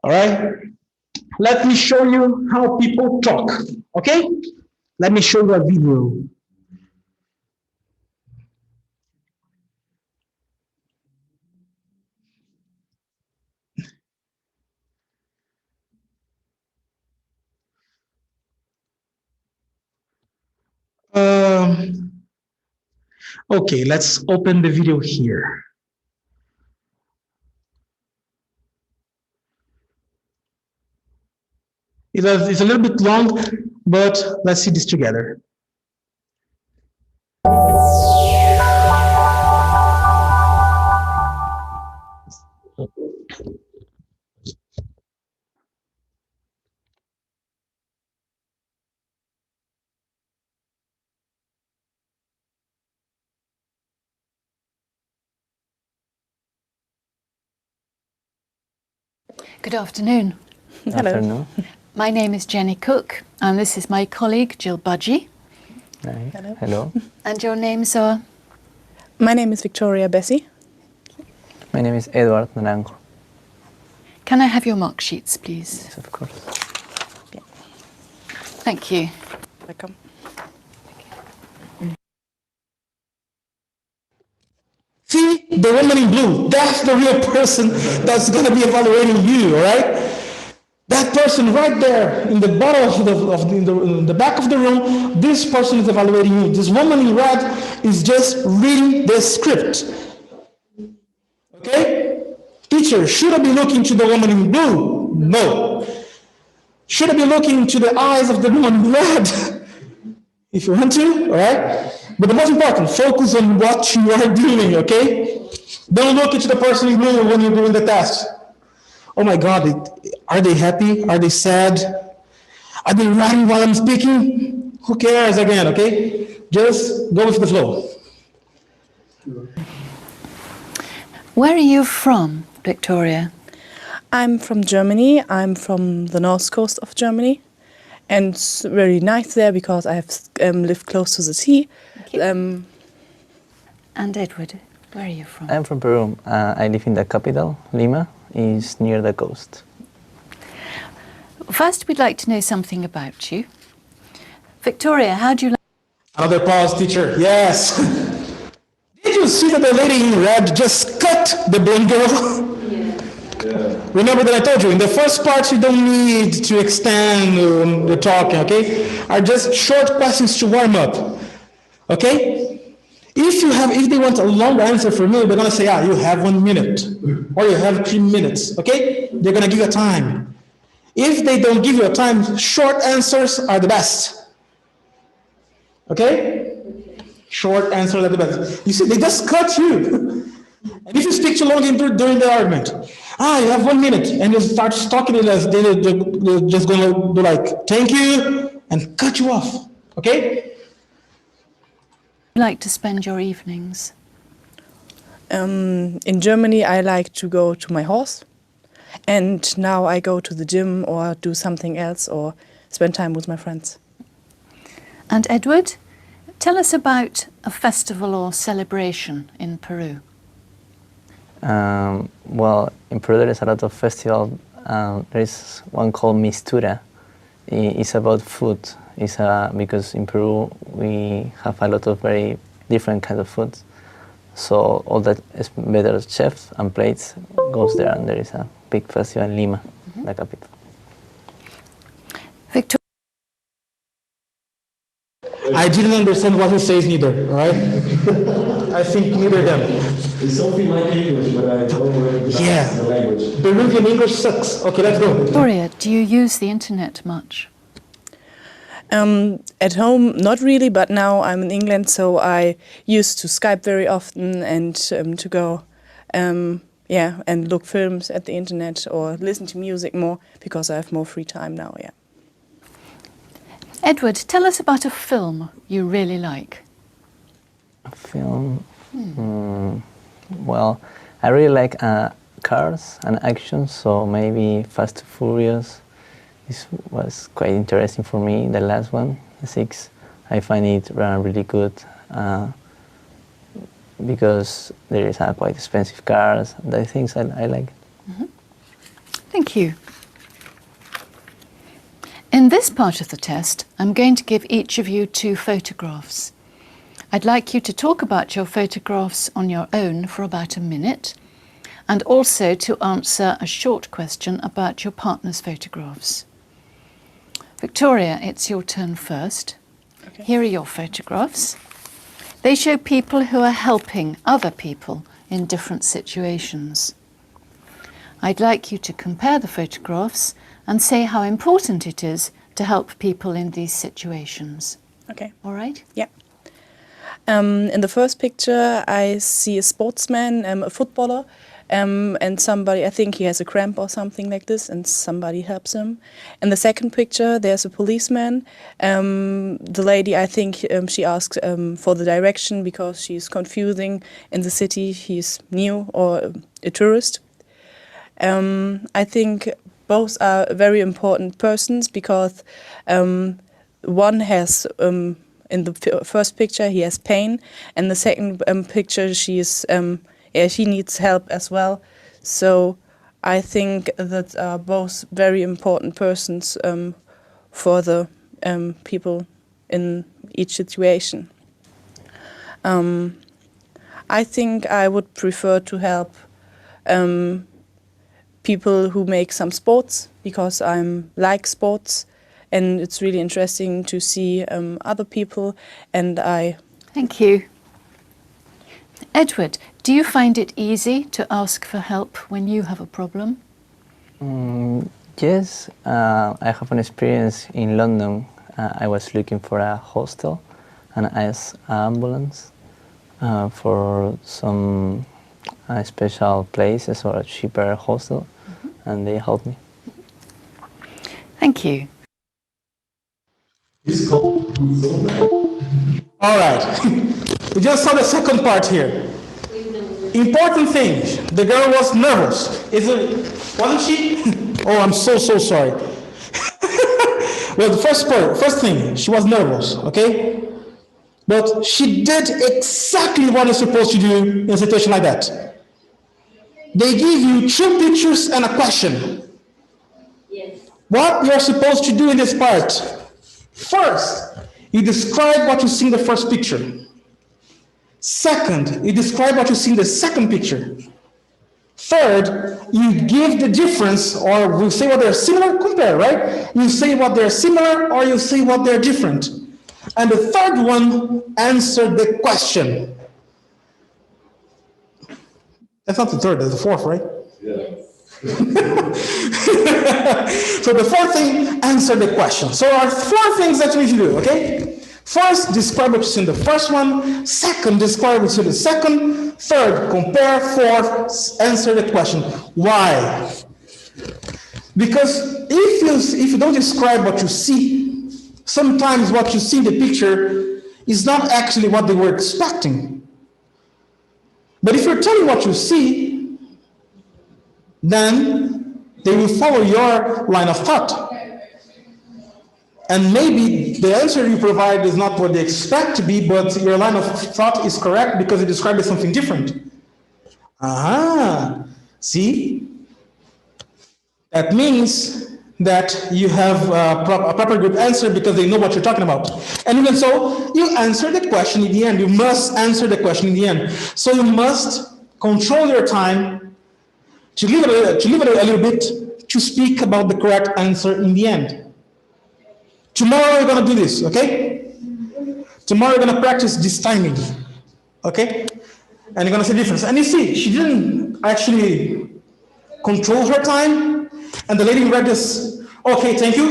All right? Let me show you how people talk, okay? Let me show you a video. Okay, let's open the video here. It's a little bit long, but let's see this together. Good afternoon. Hello. Afternoon. My name is Jenny Cook, and this is my colleague Jill Budgie. Hi. Hello. Hello. And your names are? My name is Victoria Bessie. My name is Edward Naranjo. Can I have your mark sheets, please? Yes, of course. Yeah. Thank you. Welcome. See, the woman in blue, that's the real person that's going to be evaluating you, all right? That person right there in the bottom in the back of the room, this person is evaluating you. This woman in red is just reading the script. Okay? Teacher, should I be looking to the woman in blue? No. Should I be looking to the eyes of the woman in red? If you want to, all right? But the most important, focus on what you are doing, okay? Don't look at the person in blue when you're doing the test. Oh my God, are they happy? Are they sad? Are they writing while I'm speaking? Who cares again, okay? Just go with the flow. Where are you from, Victoria? I'm from Germany. I'm from the north coast of Germany. And it's very nice there because I have lived close to the sea. And Edward, where are you from? I'm from Peru. I live in the capital, Lima. Is near the coast. First, we'd like to know something about you. Victoria, how do you like... Another pause, teacher. Yes. Did you see that the lady in red just cut the blonde girl? Yeah. Remember that I told you, in the first part, you don't need to extend the talking, okay? Are just short questions to warm up, okay? If they want a long answer from you, they're gonna say, you have 1 minute, or you have 3 minutes, okay? They're gonna give you a time. If they don't give you a time, short answers are the best, okay? Short answers are the best. You see, they just cut you. And if you speak too long during the argument, you have 1 minute, and you start talking, they're just gonna do like, thank you, and cut you off, okay? Like to spend your evenings? In Germany, I like to go to my horse, and now I go to the gym or do something else or spend time with my friends. And Edward, tell us about a festival or celebration in Peru. Well, in Peru there is a lot of festivals. There is one called Mistura. It's about food. Because in Peru we have a lot of very different kinds of foods. So all that is better chefs and plates goes there, and there is a big festival in Lima, the capital. Victoria, I didn't understand what he says neither, right? I think neither them. It's something like English, but I don't know the language. Peruvian English sucks. Okay, let's go. do you use the internet much? At home, not really, but now I'm in England, so I used to Skype very often and to go, and look films at the internet or listen to music more because I have more free time now, yeah. Edward, tell us about a film you really like. A film? Well, I really like cars and action, so maybe Fast and Furious. This was quite interesting for me, the last one, the 6. I find it really good because there is quite expensive cars, the things I like. Thank you. In this part of the test, I'm going to give each of you 2 photographs. I'd like you to talk about your photographs on your own for about a minute, and also to answer a short question about your partner's photographs. Victoria, it's your turn first. Okay. Here are your photographs. They show people who are helping other people in different situations. I'd like you to compare the photographs and say how important it is to help people in these situations. Okay. All right? Yeah. In the first picture, I see a sportsman, a footballer, and somebody, I think he has a cramp or something like this, and somebody helps him. In the second picture, there's a policeman. The lady, I think she asks for the direction because she's confusing in the city. He's new or a tourist. I think both are very important persons because one has, in the first picture, he has pain, and the second picture, she needs help as well. So I think that are both very important persons for the people in each situation. I think I would prefer to help people who make some sports because I like sports, and it's really interesting to see other people, and Thank you. Edward, do you find it easy to ask for help when you have a problem? Yes, I have an experience in London. I was looking for a hostel, and I asked an ambulance for some special places or a cheaper hostel, and they helped me. Thank you. All right. We just saw the second part here. Important thing. The girl was nervous. Wasn't she? Oh, I'm so sorry. Well, the first thing, she was nervous, okay? But she did exactly what you're supposed to do in a situation like that. They give you 2 pictures and a question. Yes. What you're supposed to do in this part? First, you describe what you see in the first picture. Second, you describe what you see in the second picture. Third, you give the difference, or you say what they're similar, compare, right? You say what they're similar, or you say what they're different. And the third one, answer the question. That's not the third, that's the fourth, right? Yes. So the fourth thing, answer the question. So there are 4 things that we need to do, okay? First, describe what you see in the first one. Second, describe what you see in the second. Third, compare. Fourth, answer the question. Why? Because if you don't describe what you see, sometimes what you see in the picture is not actually what they were expecting. But if you're telling what you see, then they will follow your line of thought. And maybe the answer you provide is not what they expect to be, but your line of thought is correct because you described something different. See? That means that you have a proper good answer because they know what you're talking about. And even so, you answer the question in the end. You must answer the question in the end. So you must control your time to leave it a little bit to speak about the correct answer in the end. Tomorrow we're going to do this, okay? Tomorrow we're going to practice this timing, okay? And you're going to see the difference. And you see, she didn't actually control her time. And the lady read this, okay, thank you.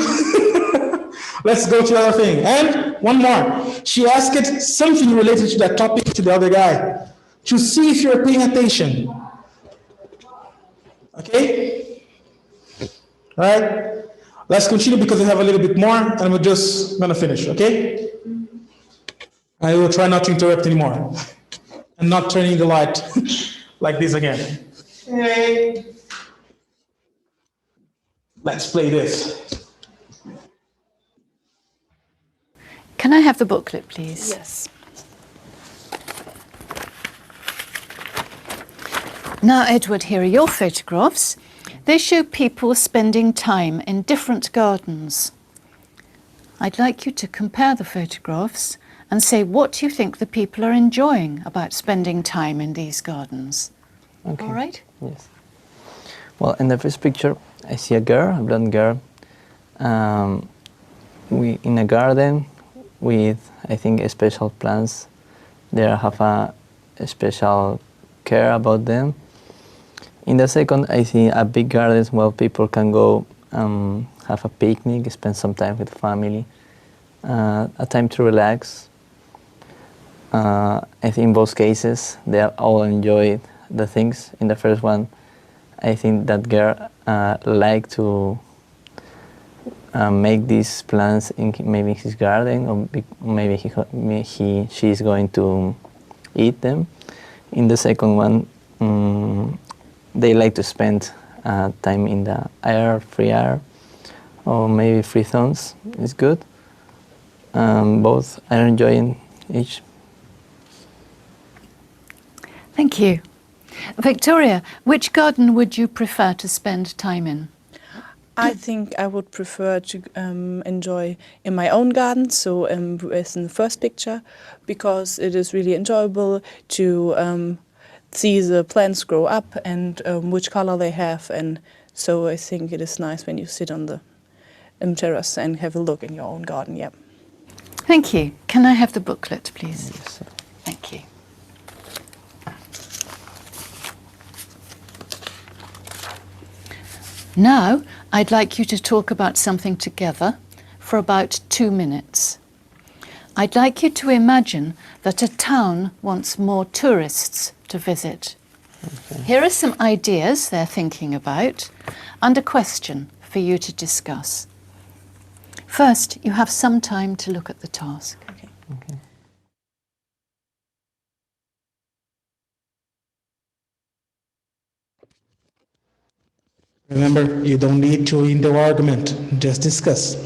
Let's go to the other thing. And one more. She asked something related to that topic to the other guy to see if you're paying attention. Okay? All right? Let's continue because we have a little bit more and we're just gonna finish, okay? I will try not to interrupt anymore and not turning the light like this again. Okay. Let's play this. Can I have the booklet, please? Yes. Now, Edward, here are your photographs. They show people spending time in different gardens. I'd like you to compare the photographs and say what you think the people are enjoying about spending time in these gardens. Okay. All right? Yes. Well, in the first picture, I see a girl, a blonde girl, in a garden with, I think, special plants. They have a special care about them. In the second, I see a big garden where people can go have a picnic, spend some time with family, a time to relax. I think in both cases, they all enjoyed the things. In the first one, I think that girl liked to make these plants in maybe his garden, or maybe she's going to eat them. In the second one, they like to spend time in the air, free air, or maybe free zones. It's good. Both are enjoying each. Thank you. Victoria, which garden would you prefer to spend time in? I think I would prefer to enjoy in my own garden, so as in the first picture, because it is really enjoyable to see the plants grow up and which color they have, and so I think it is nice when you sit on the terrace and have a look in your own garden. Yeah. Thank you. Can I have the booklet, please? Yes. Thank you. Now, I'd like you to talk about something together for about 2 minutes. I'd like you to imagine that a town wants more tourists to visit. Okay. Here are some ideas they're thinking about and a question for you to discuss. First, you have some time to look at the task. Okay. Okay. Remember, you don't need to in the argument, just discuss.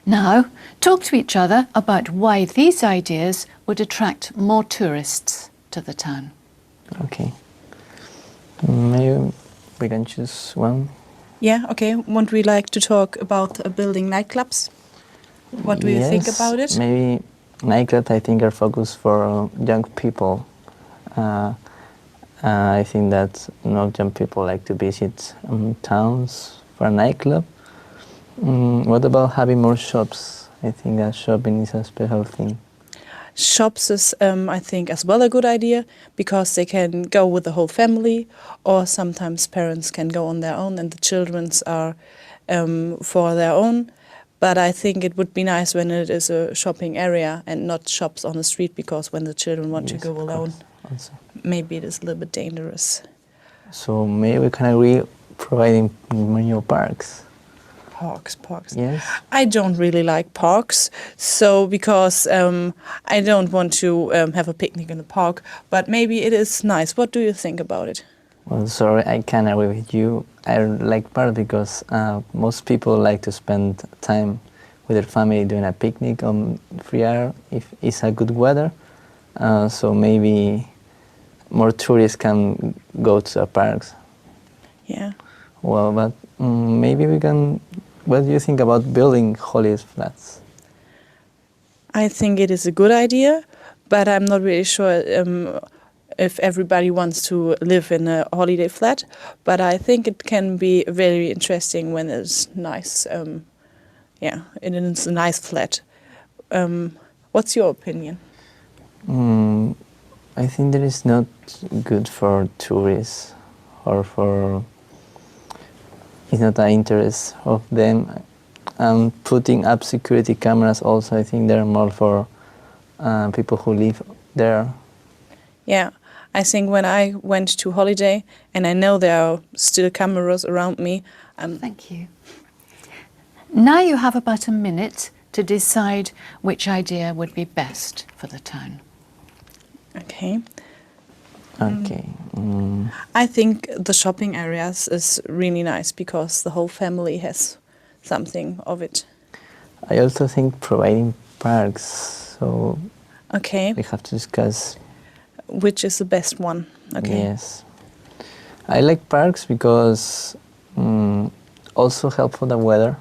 Now, talk to each other about why these ideas would attract more tourists to the town. Okay. Maybe we can choose one. Yeah, okay. Won't we like to talk about building nightclubs? What do you think about it? Maybe nightclubs, I think, are focused for young people. I think that young people like to visit towns for a nightclub. What about having more shops? I think that shopping is a special thing. Shops is, I think, as well a good idea, because they can go with the whole family, or sometimes parents can go on their own and the children's are for their own. but I think it would be nice when it is a shopping area and not shops on the street, because when the children want Yes, to go of alone, course, also. maybe it is a little bit dangerous. So maybe we can agree providing more parks. Parks. Yes. I don't really like parks, so because I don't want to have a picnic in the park, but maybe it is nice. What do you think about it? Well, sorry, I can't agree with you. I like parks because most people like to spend time with their family doing a picnic on free air if it's a good weather. So maybe more tourists can go to the parks. Yeah. Well, but maybe we can. What do you think about building holiday flats? I think it is a good idea, but I'm not really sure if everybody wants to live in a holiday flat. But I think it can be very interesting when it's nice. It is a nice flat. What's your opinion? I think that is not good for tourists or for. It's not an interest of them. Putting up security cameras also, I think they're more for people who live there. Yeah, I think when I went to holiday and I know there are still cameras around me. Thank you. Now you have about a minute to decide which idea would be best for the town. Okay. Okay. I think the shopping areas is really nice because the whole family has something of it. I also think providing parks. So Okay. we have to discuss. Which is the best one? Okay. Yes. I like parks because also help for the weather.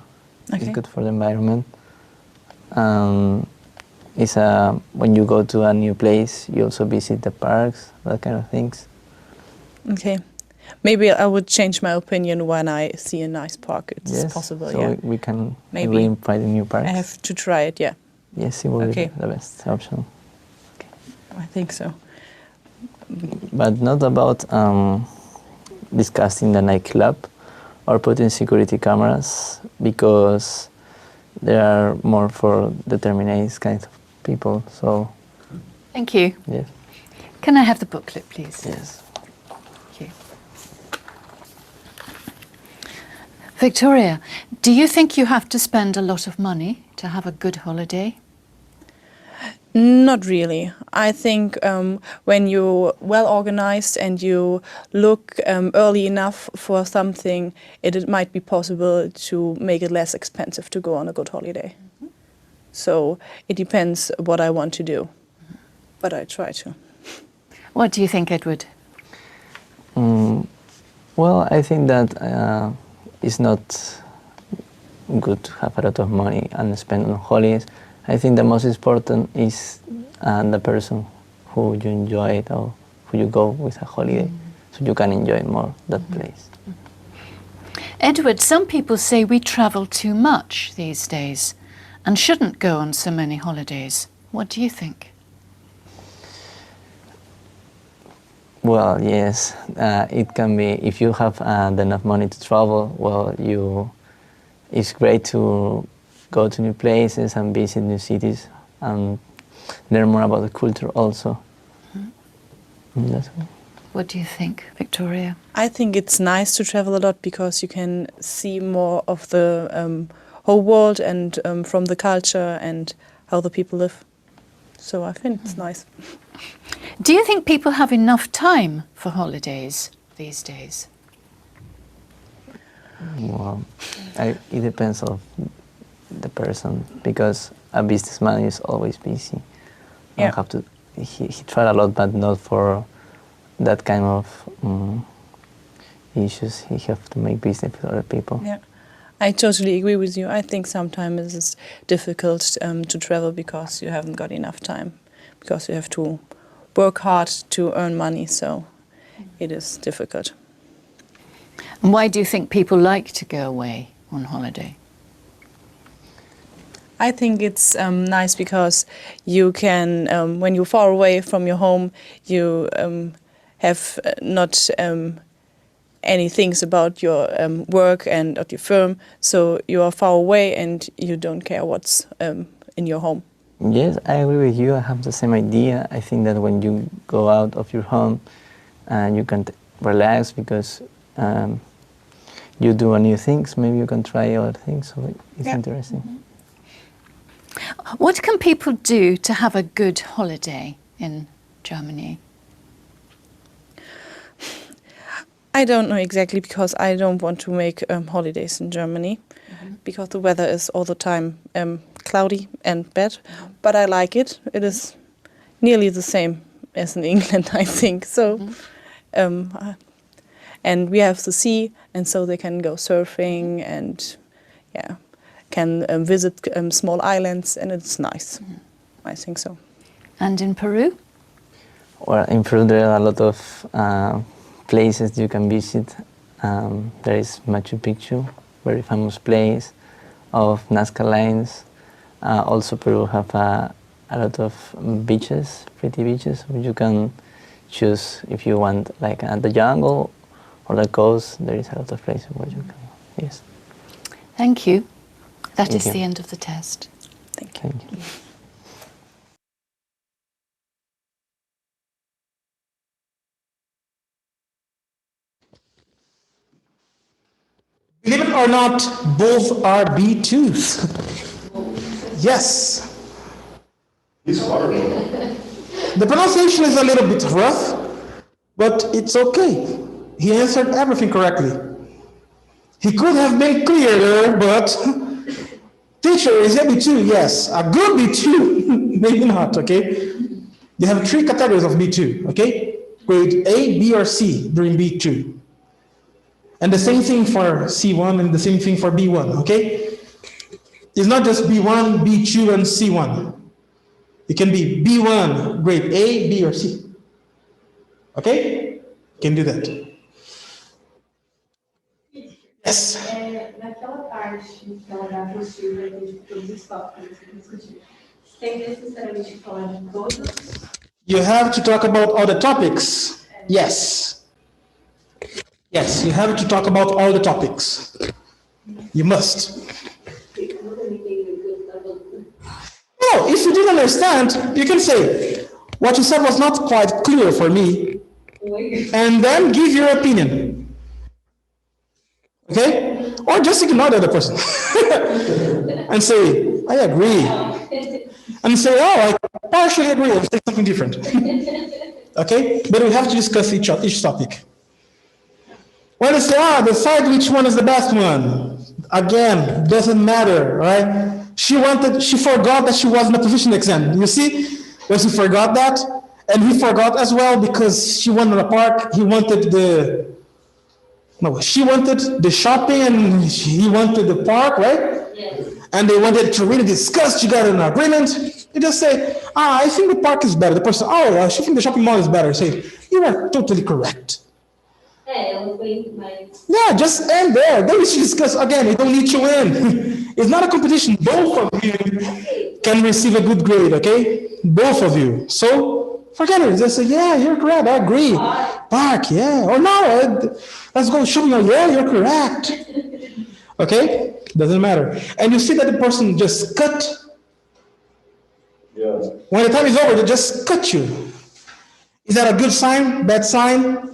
Okay. It's good for the environment. It's when you go to a new place, you also visit the parks, that kind of things. Okay. Maybe I would change my opinion when I see a nice park. It's Yes. possible, So yeah. we can Maybe. agree in finding new parks. I have to try it, yeah. Yes, it will Okay. be the best option. I think so. But not about discussing the nightclub or putting security cameras, because there are more for determined kind of people. So Thank you. yes, Can I have the booklet, please? yes. Thank you. Victoria, do you think you have to spend a lot of money to have a good holiday? Not really. I think when you're well organized and you look early enough for something, it might be possible to make it less expensive to go on a good holiday. So it depends what I want to do, but I try to. What do you think, Edward? Well, I think that it's not good to have a lot of money and spend on holidays. I think the most important is the person who you enjoy it or who you go with a holiday, so you can enjoy more that place. Edward, some people say we travel too much these days and shouldn't go on so many holidays. What do you think? Well, yes, it can be. If you have enough money to travel, well, it's great to go to new places and visit new cities and learn more about the culture also. That's all. What do you think, Victoria? I think it's nice to travel a lot because you can see more of the whole world and from the culture and how the people live. So I think it's nice. Do you think people have enough time for holidays these days? Well, it depends on the person, because a businessman is always busy. Yeah. He tried a lot, but not for that kind of issues. He have to make business with other people. Yeah, I totally agree with you. I think sometimes it's difficult to travel because you haven't got enough time, because you have to work hard to earn money, so it is difficult. And why do you think people like to go away on holiday? I think it's nice because you can, when you're far away from your home, you have not any things about your work and of your firm. So you are far away and you don't care what's in your home. Yes, I agree with you. I have the same idea. I think that when you go out of your home, you can relax because you do new things. Maybe you can try other things. So it's interesting. What can people do to have a good holiday in Germany? I don't know exactly because I don't want to make holidays in Germany because the weather is all the time cloudy and bad. But I like it. It is nearly the same as in England, I think. So, and we have the sea, and so they can go surfing and can visit small islands, and it's nice. I think so. And in Peru? Well, in Peru there are a lot of places you can visit. There is Machu Picchu, very famous place of Nazca lines. Also Peru have a lot of beaches, pretty beaches, which you can choose if you want, like the jungle or the coast. There is a lot of places where you can, yes. Thank you. That Thank is you. the end of the test. Thank you. Thank you. Believe it or not, both are B2s. Yes. It's horrible. The pronunciation is a little bit rough, but it's okay. He answered everything correctly. He could have been clearer, but teacher, is it B2? Yes. A good B2? Maybe not, okay? You have 3 categories of B2, okay? Grade A, B, or C during B2. And the same thing for C1 and the same thing for B1, okay? It's not just B1, B2, and C1. It can be B1, grade A, B, or C. Okay? You can do that. Yes? Naquela parte que ela dá para o Silvio de todos os tópicos que discutir, tem necessariamente que falar de todos? You have to talk about all the topics. Yes. Yes, you have to talk about all the topics. You must. No, if you didn't understand, you can say, what you said was not quite clear for me, and then give your opinion. Okay? Or just ignore the other person. And say, I agree. And say, oh, I partially agree, and say something different. Okay? But we have to discuss each topic. When they say, decide which one is the best one. Again, doesn't matter, right? She forgot that she was in a position exam. You see? When she forgot that, and he forgot as well because she went to the park, she wanted the shopping and he wanted the park, right? Yes. And they wanted to really discuss, you got an agreement. You just say, I think the park is better. The person, she thinks the shopping mall is better. Say, you are totally correct. Yeah, just end there. Then we should discuss again. You don't need to win. It's not a competition. Both of you can receive a good grade, okay? Both of you. So forget it. Just say, yeah, you're correct. I agree. Park, yeah. Or no, let's go shopping. Yeah, you're correct. Okay? Doesn't matter. And you see that the person just cut. Yeah. When the time is over, they just cut you. Is that a good sign? Bad sign?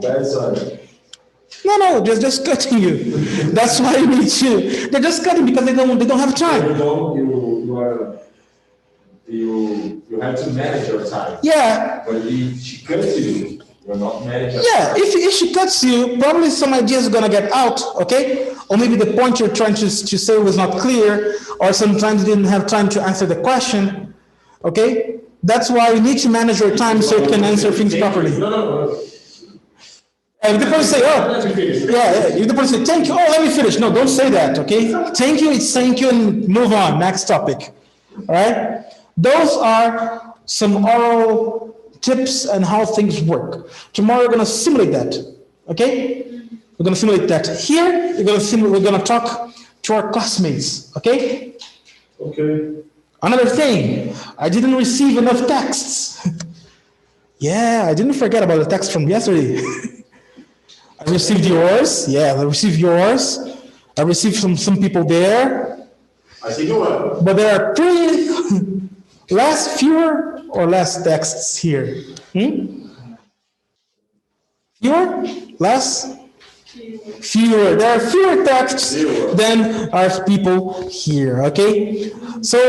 Bad sign. No, they're just cutting you. That's why you need to. They're just cutting because they don't have time. You have to manage your time. Yeah. But if she cuts you, you're not managing. Yeah, if she cuts you, probably some ideas are gonna get out, okay? Or maybe the point you're trying to say was not clear, or sometimes you didn't have time to answer the question, okay? That's why you need to manage your time so you can answer things properly. No. If the person say, if the person say, thank you, let me finish. No, don't say that, okay? Thank you, it's thank you, and move on, next topic, all right? Those are some oral tips and how things work. Tomorrow we're gonna simulate that, okay? We're gonna simulate that. Here, we're gonna talk to our classmates, okay? Okay. Another thing, I didn't receive enough texts. Yeah, I didn't forget about the text from yesterday. I received yours. Yeah, I received yours. I received from some people there. I see you one. But there are three fewer or less texts here. Fewer? Less? Fewer. There are fewer texts than are people here, okay? So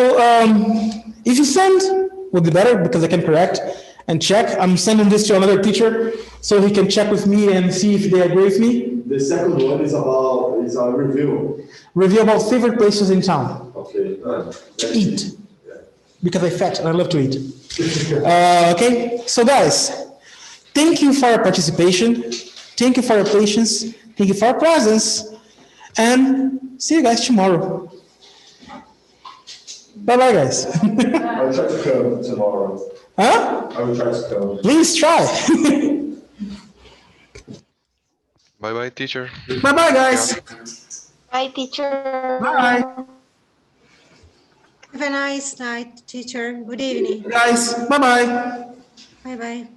if you send, would be better because I can correct and check. I'm sending this to another teacher so he can check with me and see if they agree with me. The second one is a review. Review about favorite places in town. Okay. To eat. Because I'm fat and I love to eat. Okay, so guys, thank you for your participation. Thank you for your patience. Thank you for your presence. And see you guys tomorrow. Bye-bye, guys. I will try to come tomorrow. Huh? I will try to come. Please try. Bye-bye, teacher. Bye-bye, guys. Bye, teacher. Bye. Have a nice night, teacher. Good evening. Guys, bye-bye. Bye-bye.